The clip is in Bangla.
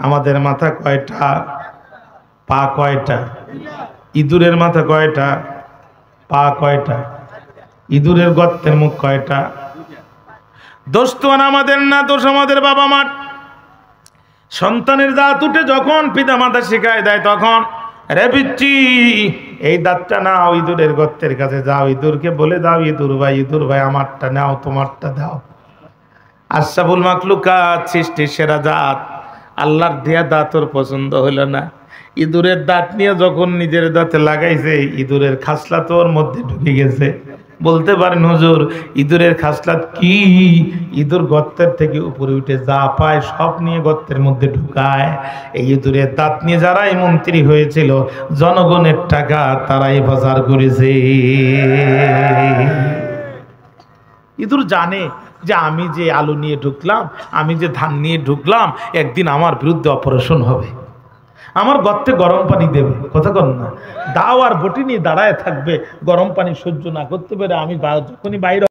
আমাদের মাথা কয়টা, পা কয়টা? ইঁদুরের মাথা কয়টা, পা কয়টা? ইঁদুরের গর্তের মুখ কয়টা? দোষ তো আমাদের না, দোষ আমাদের বাবা মার। সন্তানের দাঁত উঠে যখন পিতা মাতা শিখায় দেয় তখন, রে পিচ্চি এই দাঁতটা নাও, ইঁদুরের গর্তের কাছে যাও, ইঁদুরকে বলে দাও, ইঁদুর ভাই আমারটা নাও, তোমারটা দাও। আশরাফুল মাখলুকাত, সৃষ্টির সেরা জাত, আল্লাহর দেয়া দাঁত ওর পছন্দ হলো না। ইঁদুরের দাঁত নিয়ে যখন নিজের দাঁতে লাগাইছে, ইঁদুরের খাসলাত ওর মধ্যে ঢুকে গেছে। বলতে পারেন হুজুর, ইঁদুরের খাসলাত কি? ইঁদুর গর্তের থেকে উপরে উঠে যা পায় সব নিয়ে গর্তের মধ্যে ঢুকায়। এই ইঁদুরের দাঁত নিয়ে যারাই মন্ত্রী হয়েছিল, জনগণের টাকা তারাই পাচার করেছে। ইঁদুর জানে যে আমি যে আলু নিয়ে ঢুকলাম, আমি যে ধান নিয়ে ঢুকলাম, একদিন আমার বিরুদ্ধে অপারেশন হবে, আমার গর্তে গরম পানি দেবে। কথা কন না? দাও আর বটি নিয়ে দাঁড়ায় থাকবে, গরম পানি সহ্য না করতে পেরে আমি যখনই বাইরে